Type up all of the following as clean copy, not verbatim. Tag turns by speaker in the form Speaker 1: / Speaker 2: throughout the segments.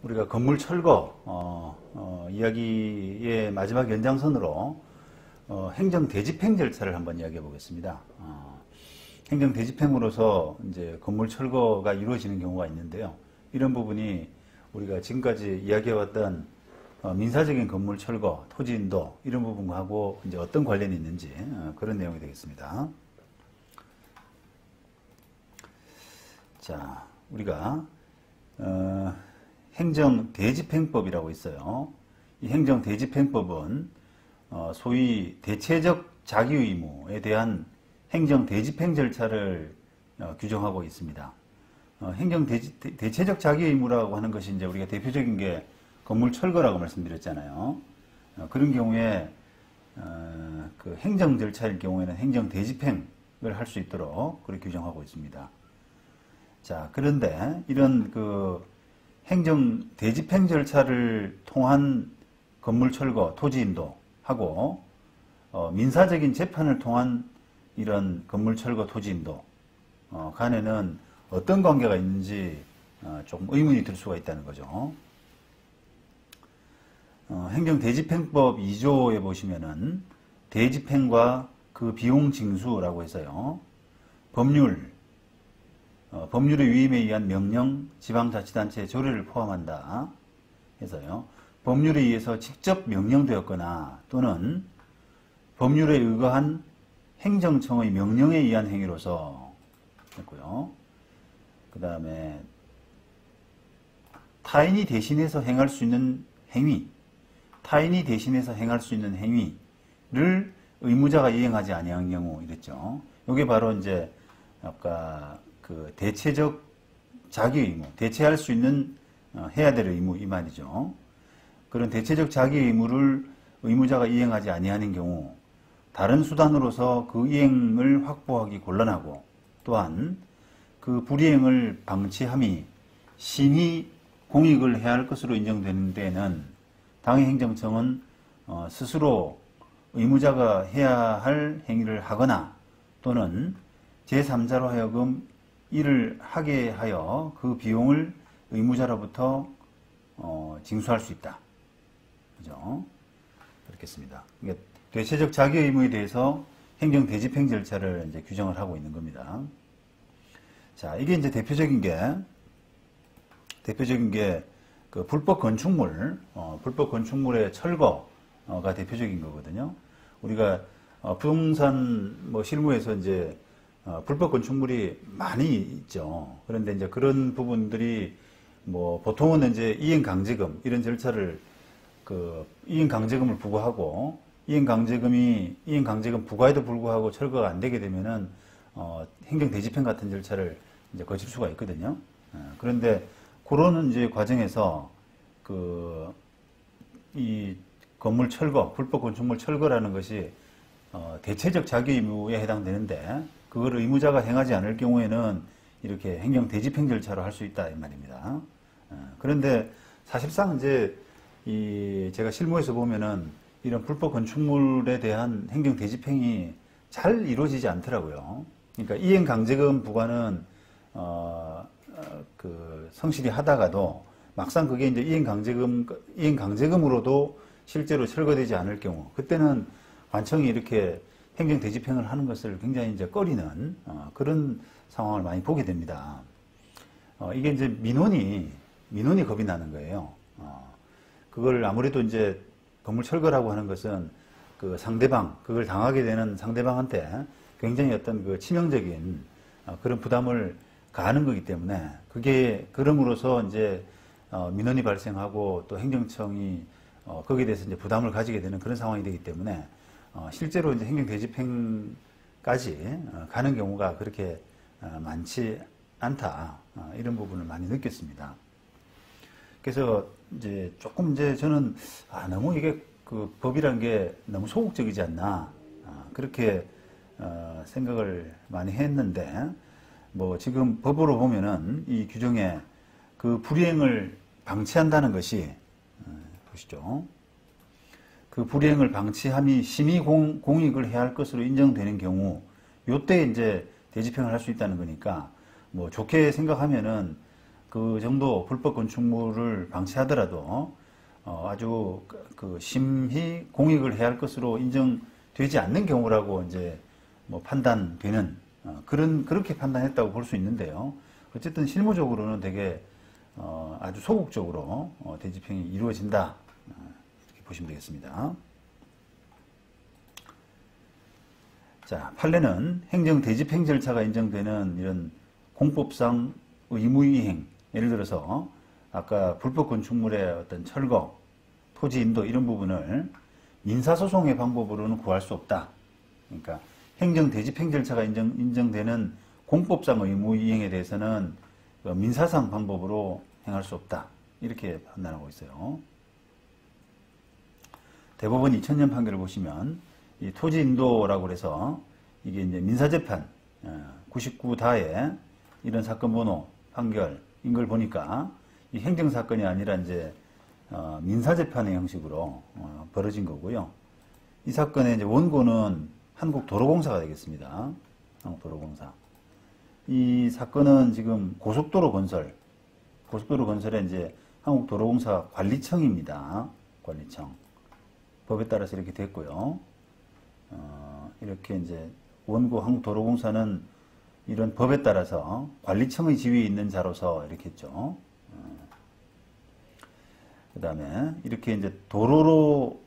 Speaker 1: 우리가 건물 철거 이야기의 마지막 연장선으로 행정 대집행 절차를 한번 이야기해 보겠습니다. 행정 대집행으로서 이제 건물 철거가 이루어지는 경우가 있는데요. 이런 부분이 우리가 지금까지 이야기해왔던 민사적인 건물 철거, 토지 인도 이런 부분하고 이제 어떤 관련이 있는지 그런 내용이 되겠습니다. 자, 우리가 행정대집행법이라고 있어요. 이 행정대집행법은 소위 대체적 자기의무에 대한 행정대집행 절차를 규정하고 있습니다. 대체적 자기의무라고 하는 것이 이제 우리가 대표적인 게 건물 철거라고 말씀드렸잖아요. 그런 경우에 그 행정 절차일 경우에는 행정대집행을 할 수 있도록 그렇게 규정하고 있습니다. 자, 그런데 이런 그 행정 대집행 절차를 통한 건물 철거, 토지 인도하고 민사적인 재판을 통한 이런 건물 철거, 토지 인도 간에는 어떤 관계가 있는지 조금 의문이 들 수가 있다는 거죠. 행정 대집행법 2조에 보시면은 대집행과 그 비용 징수라고 해서요. 법률의 위임에 의한 명령, 지방자치단체의 조례를 포함한다 해서요. 법률에 의해서 직접 명령되었거나 또는 법률에 의거한 행정청의 명령에 의한 행위로서 했고요. 그 다음에 타인이 대신해서 행할 수 있는 행위, 타인이 대신해서 행할 수 있는 행위를 의무자가 이행하지 아니한 경우 이랬죠. 이게 바로 이제 아까 그 대체적 자기의무, 대체할 수 있는 해야 될 의무 이 말이죠. 그런 대체적 자기의무를 의무자가 이행하지 아니하는 경우 다른 수단으로서 그 이행을 확보하기 곤란하고 또한 그 불이행을 방치함이 심히 공익을 해야 할 것으로 인정되는 데에는 당해행정청은 스스로 의무자가 해야 할 행위를 하거나 또는 제3자로 하여금 이를 하게 하여 그 비용을 의무자로부터 징수할 수 있다. 그죠? 그렇겠습니다. 그러니까 대체적 자기 의무에 대해서 행정 대집행 절차를 이제 규정을 하고 있는 겁니다. 자, 이게 이제 대표적인 게 그 불법 건축물의 철거가 대표적인 거거든요. 우리가 부동산 실무에서 이제 불법 건축물이 많이 있죠. 그런데 이제 그런 부분들이 보통은 이제 이행강제금 이런 절차를 이행강제금을 부과하고 이행강제금 부과에도 불구하고 철거가 안 되게 되면은 행정대집행 같은 절차를 이제 거칠 수가 있거든요. 그런데 그런 이제 과정에서 이 건물 철거, 불법 건축물 철거라는 것이 대체적 자기 의무에 해당되는데 그걸 의무자가 행하지 않을 경우에는 이렇게 행정 대집행 절차로 할 수 있다 이 말입니다. 그런데 사실상 이제 제가 실무에서 보면은 이런 불법 건축물에 대한 행정 대집행이 잘 이루어지지 않더라고요. 그러니까 이행 강제금 부과는 성실히 하다가도 막상 그게 이제 이행 강제금으로도 실제로 철거되지 않을 경우 그때는 관청이 이렇게 행정 대집행을 하는 것을 굉장히 이제 꺼리는 그런 상황을 많이 보게 됩니다. 이게 이제 민원이 겁이 나는 거예요. 그걸 아무래도 이제 건물 철거라고 하는 것은 그 상대방, 그걸 당하게 되는 상대방한테 굉장히 어떤 그 치명적인 그런 부담을 가하는 거기 때문에 그게 그럼으로써 이제 민원이 발생하고 또 행정청이 거기에 대해서 이제 부담을 가지게 되는 그런 상황이 되기 때문에 실제로 이제 행정 대집행까지 가는 경우가 그렇게 많지 않다 이런 부분을 많이 느꼈습니다. 그래서 이제 조금 이제 저는 너무 이게 그 법이란 게 너무 소극적이지 않나 그렇게 생각을 많이 했는데 지금 법으로 보면은 이 규정에 그 불이행을 방치한다는 것이 보시죠. 그 불이행을 방치함이 심히 공익을 해야 할 것으로 인정되는 경우 요때 이제 대집행을 할 수 있다는 거니까 좋게 생각하면은 그 정도 불법 건축물을 방치하더라도 아주 그 심히 공익을 해야 할 것으로 인정되지 않는 경우라고 이제 뭐 판단되는 그렇게 판단했다고 볼 수 있는데요. 어쨌든 실무적으로는 되게 아주 소극적으로 대집행이 이루어진다 이렇게 보시면 되겠습니다. 자, 판례는 행정 대집행 절차가 인정되는 이런 공법상 의무이행, 예를 들어서 아까 불법 건축물의 어떤 철거, 토지 인도 이런 부분을 민사소송의 방법으로는 구할 수 없다. 그러니까 행정 대집행 절차가 인정되는 공법상 의무이행에 대해서는 민사상 방법으로 행할 수 없다. 이렇게 판단하고 있어요. 대법원 2000년 판결을 보시면 이 토지 인도라고 해서 이게 이제 민사재판 99다에 이런 사건 번호 판결인 걸 보니까 이 행정사건이 아니라 이제 민사재판의 형식으로 벌어진 거고요. 이 사건의 이제 원고는 한국도로공사가 되겠습니다. 한국도로공사. 이 사건은 지금 고속도로 건설에 이제 한국도로공사 관리청입니다. 관리청. 법에 따라서 이렇게 됐고요. 이렇게 이제 원고 한국도로공사는 이런 법에 따라서 관리청의 지위에 있는 자로서 이렇게 했죠. 그 다음에 이렇게 이제 도로로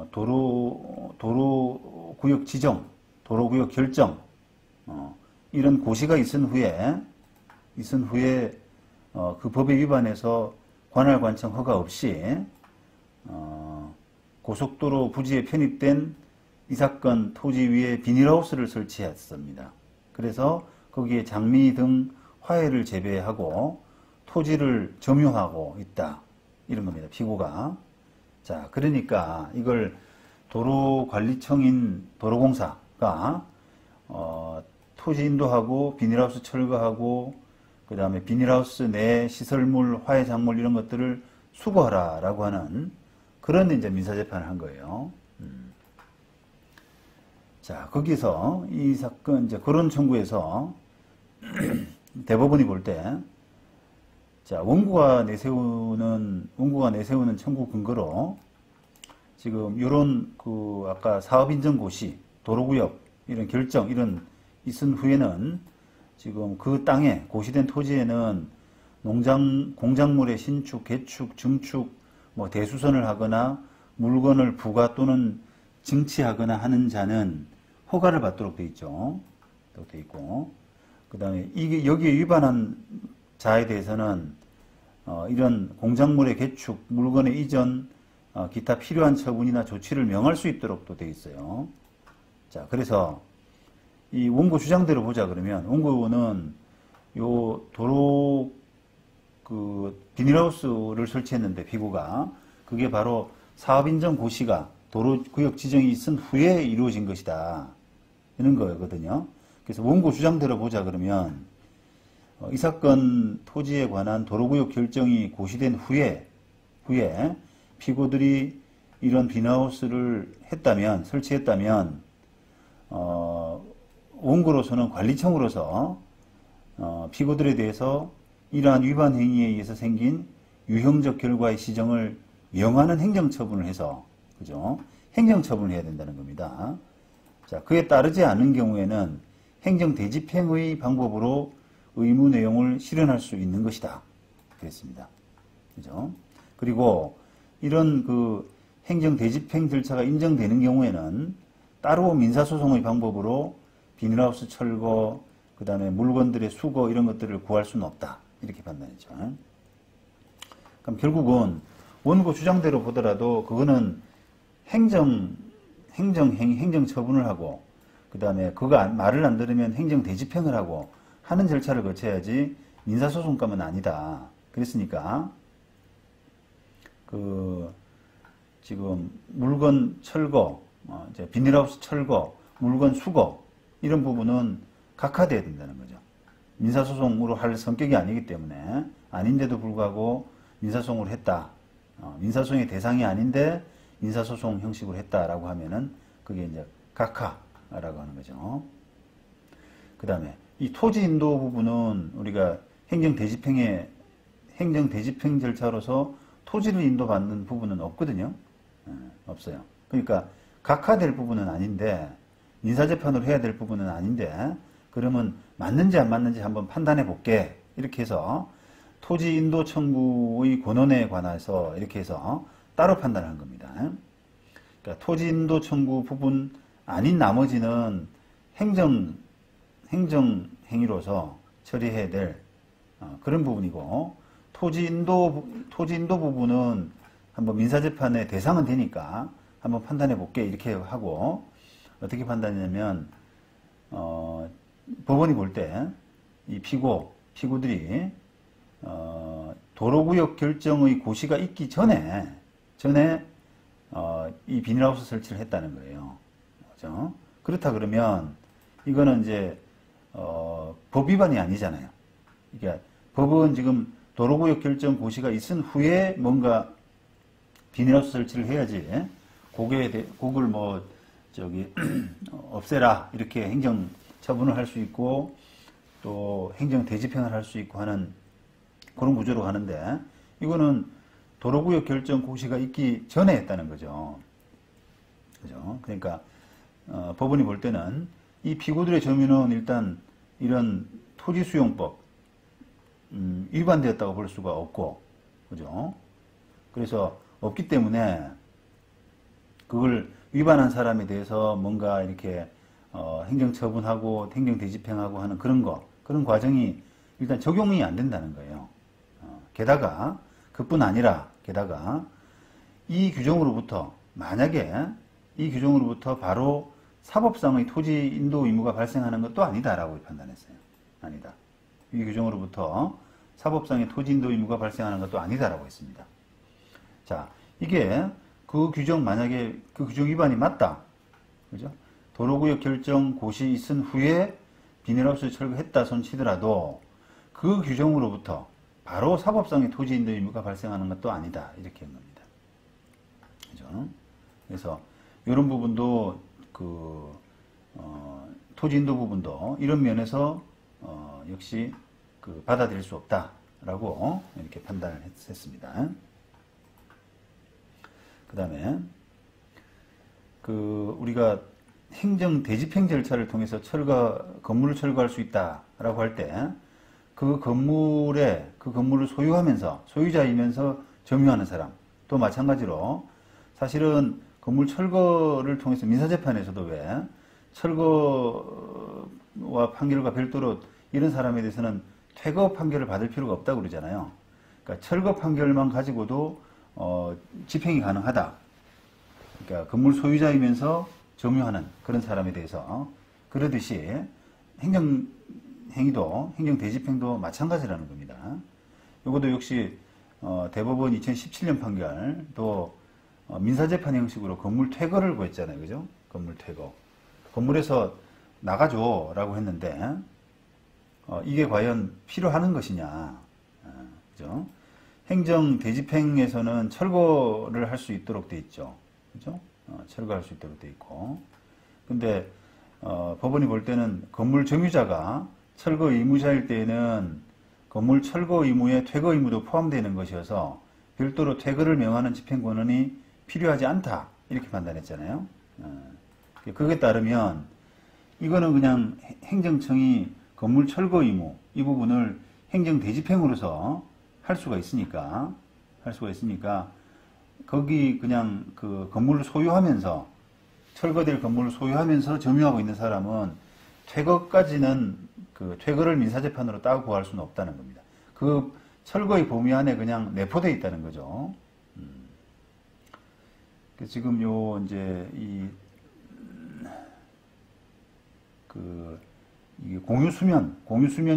Speaker 1: 도로구역 지정, 도로구역 결정, 이런 고시가 있은 후에 그 법에 위반해서 관할관청 허가 없이 고속도로 부지에 편입된 이 사건 토지 위에 비닐하우스를 설치했습니다. 그래서 거기에 장미 등 화훼를 재배하고 토지를 점유하고 있다. 이런 겁니다. 피고가. 자, 그러니까 이걸 도로관리청인 도로공사가 토지 인도하고 비닐하우스 철거하고 그 다음에 비닐하우스 내 시설물, 화훼작물 이런 것들을 수거하라라고 하는 그런 이제 민사재판을 한 거예요. 자, 거기서 이 사건 이제 그런 청구에서 대법원이 볼 때, 자, 원고가 내세우는 청구 근거로 지금 이런 그 아까 사업인정고시, 도로구역 이런 결정 이런 있은 후에는 지금 그 땅에 고시된 토지에는 공작물의 신축, 개축, 증축, 뭐 대수선을 하거나 물건을 부가 또는 증치하거나 하는 자는 허가를 받도록 돼 있죠. 돼 있고, 그 다음에 이게 여기에 위반한 자에 대해서는 이런 공작물의 개축, 물건의 이전, 기타 필요한 처분이나 조치를 명할 수 있도록 또 돼 있어요. 자, 그래서 이 원고 주장대로 보자 그러면 원고는 요 도로 그 비닐하우스를 설치했는데 피고가 그게 바로 사업인정 고시가 도로구역 지정이 있은 후에 이루어진 것이다. 이런 거거든요. 그래서 원고 주장대로 보자 그러면 이 사건 토지에 관한 도로구역 결정이 고시된 후에 피고들이 이런 비닐하우스를 설치했다면 원고로서는 관리청으로서 피고들에 대해서 이러한 위반 행위에 의해서 생긴 유형적 결과의 시정을 명하는 행정처분을 해서 그죠? 행정처분을 해야 된다는 겁니다. 자, 그에 따르지 않은 경우에는 행정대집행의 방법으로 의무 내용을 실현할 수 있는 것이다. 그랬습니다. 그죠? 그리고 이런 그 행정대집행 절차가 인정되는 경우에는 따로 민사소송의 방법으로 비닐하우스 철거, 그 다음에 물건들의 수거 이런 것들을 구할 수는 없다. 이렇게 판단했죠. 그럼 결국은 원고 주장대로 보더라도 그거는 행정처분을 하고 그 다음에 그가 말을 안 들으면 행정대집행을 하고 하는 절차를 거쳐야지 민사소송감은 아니다. 그랬으니까 그 지금 물건 철거, 이제 비닐하우스 철거, 물건 수거 이런 부분은 각하돼야 된다는 거죠. 민사소송으로 할 성격이 아니기 때문에 아닌데도 불구하고 민사소송을 했다. 민사소송의 대상이 아닌데 민사소송 형식으로 했다라고 하면은 그게 이제 각하라고 하는 거죠. 그 다음에 이 토지 인도 부분은 우리가 행정대집행 절차로서 토지를 인도받는 부분은 없거든요. 없어요. 그러니까 각하될 부분은 아닌데, 민사재판으로 해야 될 부분은 아닌데, 그러면 맞는지 안 맞는지 한번 판단해 볼게. 이렇게 해서 토지 인도 청구의 권한에 관해서 이렇게 해서 따로 판단한 겁니다. 그러니까 토지 인도 청구 부분 아닌 나머지는 행정행위로서 처리해야 될 그런 부분이고, 토지 인도 부분은 한번 민사재판의 대상은 되니까 한번 판단해 볼게. 이렇게 하고, 어떻게 판단하냐면, 법원이 볼 때 이 피고들이 도로구역 결정의 고시가 있기 전에 이 비닐하우스 설치를 했다는 거예요. 그렇죠? 그렇다 그러면 이거는 이제 법 위반이 아니잖아요. 그러니까 법은 지금 도로구역 결정 고시가 있은 후에 뭔가 비닐하우스 설치를 해야지 그걸 뭐 없애라 이렇게 행정 처분을 할 수 있고 또 행정 대집행을 할 수 있고 하는 그런 구조로 가는데, 이거는 도로구역 결정 고시가 있기 전에 했다는 거죠. 그죠? 그러니까 법원이 볼 때는 이 피고들의 점유는 일단 이런 토지수용법 위반되었다고 볼 수가 없고, 그죠? 그래서 없기 때문에 그걸 위반한 사람에 대해서 뭔가 이렇게 행정처분하고 행정대집행하고 하는 그런 과정이 일단 적용이 안 된다는 거예요. 게다가 그뿐 아니라 이 규정으로부터 만약에 이 규정으로부터 바로 사법상의 토지 인도 의무가 발생하는 것도 아니다라고 판단했어요. 아니다. 이 규정으로부터 사법상의 토지 인도 의무가 발생하는 것도 아니다라고 했습니다. 자, 이게 그 규정 만약에 그 규정 위반이 맞다. 그죠? 도로구역 결정 고시 있은 후에 비닐하우스 철거했다 손 치더라도 그 규정으로부터 바로 사법상의 토지 인도 의무가 발생하는 것도 아니다. 이렇게 한 겁니다. 그죠? 그래서 이런 부분도 토지 인도 부분도 이런 면에서 역시 받아들일 수 없다라고 이렇게 판단을 했습니다. 그 다음에 우리가 행정 대집행 절차를 통해서 건물을 철거할 수 있다라고 할 때 그 건물을 소유자이면서 점유하는 사람 또 마찬가지로 사실은 건물 철거를 통해서 민사재판에서도 왜 철거와 판결과 별도로 이런 사람에 대해서는 퇴거 판결을 받을 필요가 없다고 그러잖아요. 그러니까 철거 판결만 가지고도 집행이 가능하다. 그러니까 건물 소유자이면서 점유하는 그런 사람에 대해서 그러듯이 행정행위도 행정대집행도 마찬가지라는 겁니다. 이것도 역시 대법원 2017년 판결도 민사재판 형식으로 건물 퇴거를 구했잖아요. 그죠? 건물 퇴거. 건물에서 나가줘라고 했는데 이게 과연 필요하는 것이냐. 그죠? 행정대집행에서는 철거를 할 수 있도록 돼 있죠. 그죠? 철거할 수 있도록 돼 있고. 근데 법원이 볼 때는 건물 점유자가 철거 의무자일 때에는 건물 철거 의무에 퇴거 의무도 포함되는 것이어서 별도로 퇴거를 명하는 집행 권한이 필요하지 않다. 이렇게 판단했잖아요. 그에 따르면 이거는 그냥 행정청이 건물 철거 의무 이 부분을 행정대집행으로서 할 수가 있으니까 거기 그냥 그 건물을 소유하면서 철거될 건물을 소유하면서 점유하고 있는 사람은 퇴거까지는 퇴거를 민사재판으로 따고 구할 수는 없다는 겁니다. 그 철거의 범위 안에 그냥 내포되어 있다는 거죠. 지금 이제 이 공유수면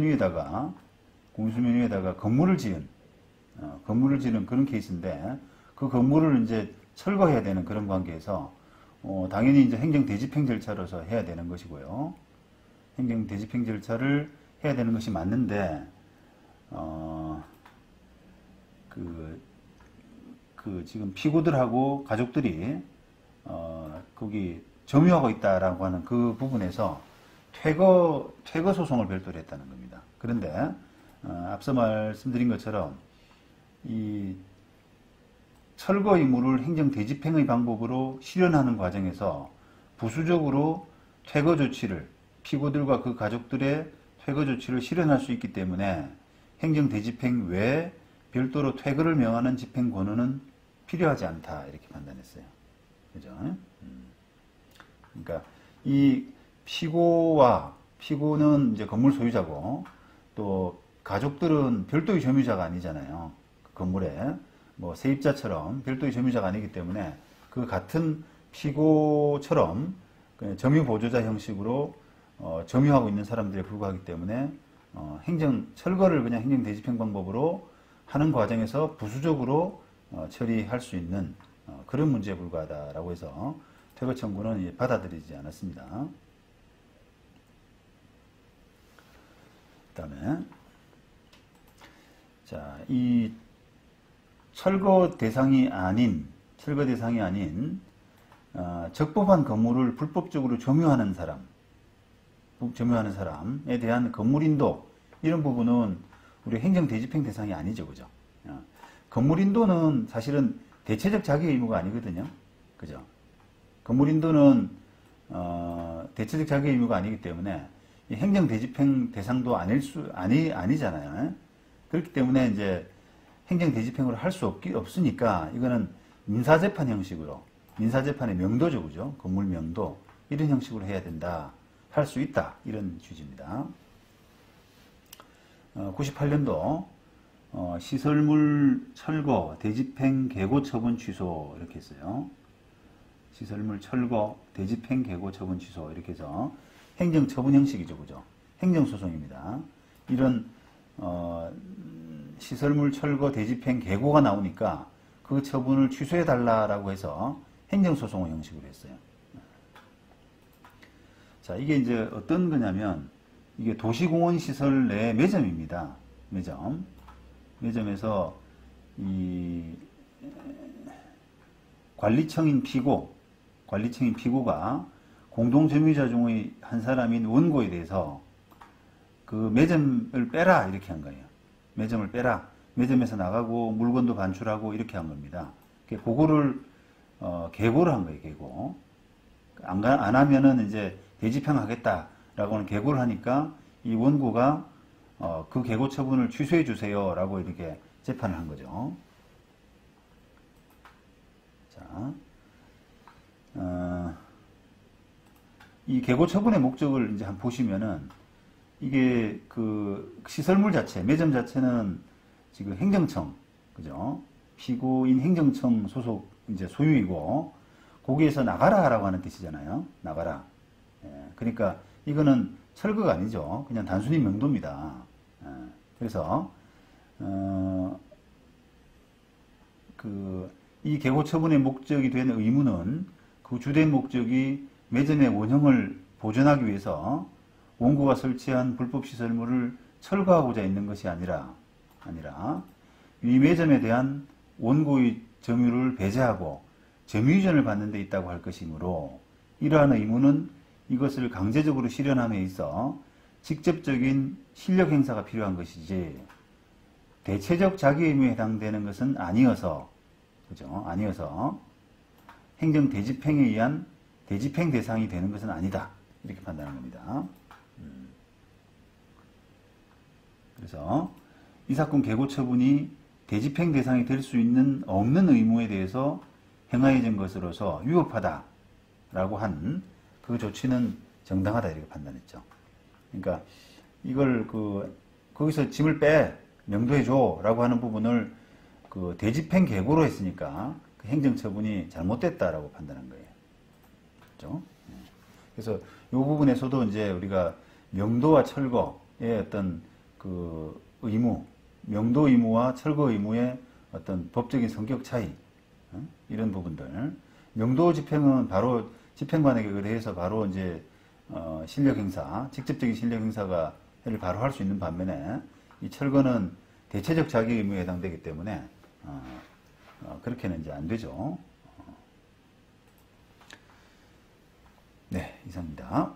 Speaker 1: 위에다가 건물을 지은 그런 케이스인데 그 건물을 이제 철거해야 되는 그런 관계에서 당연히 이제 행정대집행 절차로서 해야 되는 것이고요. 행정대집행 절차를 해야 되는 것이 맞는데 지금 피고들하고 가족들이 거기 점유하고 있다라고 하는 그 부분에서 퇴거 소송을 별도로 했다는 겁니다. 그런데 앞서 말씀드린 것처럼 이 철거 의무를 행정 대집행의 방법으로 실현하는 과정에서 부수적으로 퇴거 조치를 피고들과 그 가족들의 퇴거 조치를 실현할 수 있기 때문에 행정 대집행 외에 별도로 퇴거를 명하는 집행 권한은 필요하지 않다 이렇게 판단했어요. 그죠? 그러니까 이 피고는 이제 건물 소유자고 또 가족들은 별도의 점유자가 아니잖아요. 그 건물에 뭐 세입자처럼 별도의 점유자가 아니기 때문에 그 같은 피고처럼 점유 보조자 형식으로 점유하고 있는 사람들에 불과하기 때문에 철거를 그냥 행정 대집행 방법으로 하는 과정에서 부수적으로 처리할 수 있는 그런 문제에 불과하다라고 해서 퇴거 청구는 받아들이지 않았습니다. 그다음에 자, 이 철거 대상이 아닌 적법한 건물을 불법적으로 점유하는 사람에 대한 건물인도 이런 부분은 우리 행정 대집행 대상이 아니죠, 그죠? 건물인도는 사실은 대체적 자기 의무가 아니거든요, 그죠? 건물인도는 대체적 자기 의무가 아니기 때문에 행정 대집행 대상도 아니잖아요. 그렇기 때문에 이제 행정 대집행으로 할 수 없으니까 이거는 민사재판 형식으로 민사재판의 명도죠, 그죠? 건물 명도 이런 형식으로 해야 된다, 할 수 있다 이런 취지입니다. 98년도 시설물 철거 대집행 개고 처분 취소 이렇게 했어요. 시설물 철거 대집행 개고 처분 취소 이렇게 해서 행정 처분 형식이죠, 그죠? 행정 소송입니다. 이런 시설물 철거 대집행 개고가 나오니까 그 처분을 취소해 달라라고 해서 행정 소송 형식으로 했어요. 자, 이게 이제 어떤 거냐면 이게 도시공원 시설 내 매점입니다. 매점에서 이 관리청인 피고가 공동점유자 중의 한 사람인 원고에 대해서 그 매점을 빼라 이렇게 한 거예요. 매점을 빼라. 매점에서 나가고 물건도 반출하고 이렇게 한 겁니다. 그거를 계고를 한 거예요. 계고. 안 하면은 이제 대집행하겠다라고 하는 계고를 하니까 이 원고가 그 계고 처분을 취소해 주세요라고 이렇게 재판을 한 거죠. 자, 이 계고 처분의 목적을 이제 한번 보시면은 이게 그 시설물 자체, 매점 자체는 지금 행정청, 그죠? 피고인 행정청 소속 이제 소유이고 거기에서 나가라라고 하는 뜻이잖아요. 나가라. 그러니까 이거는 철거가 아니죠. 그냥 단순히 명도입니다. 그래서 이 계고 처분의 목적이 된 의무는 그 주된 목적이 매점의 원형을 보존하기 위해서 원고가 설치한 불법 시설물을 철거하고자 있는 것이 아니라 이 매점에 대한 원고의 점유를 배제하고 점유 이전을 받는 데 있다고 할 것이므로 이러한 의무는 이것을 강제적으로 실현함에 있어 직접적인 실력 행사가 필요한 것이지 대체적 자기 의무에 해당되는 것은 아니어서 행정 대집행에 의한 대집행 대상이 되는 것은 아니다 이렇게 판단한 겁니다. 그래서 이 사건 계고 처분이 대집행 대상이 될 수 있는 없는 의무에 대해서 행하여진 것으로서 위법하다라고 한 그 조치는 정당하다 이렇게 판단했죠. 그러니까 이걸 거기서 짐을 빼 명도해줘라고 하는 부분을 그 대집행 계고로 했으니까 그 행정처분이 잘못됐다라고 판단한 거예요. 그렇죠? 그래서 이 부분에서도 이제 우리가 명도와 철거의 어떤 그 의무, 명도 의무와 철거 의무의 어떤 법적인 성격 차이, 이런 부분들. 명도 집행은 바로 집행관에게 의뢰해서 바로 이제 실력 행사, 직접적인 실력 행사가 바로 할 수 있는 반면에 이 철거는 대체적 자기 의무에 해당되기 때문에 그렇게는 이제 안 되죠. 네, 이상입니다.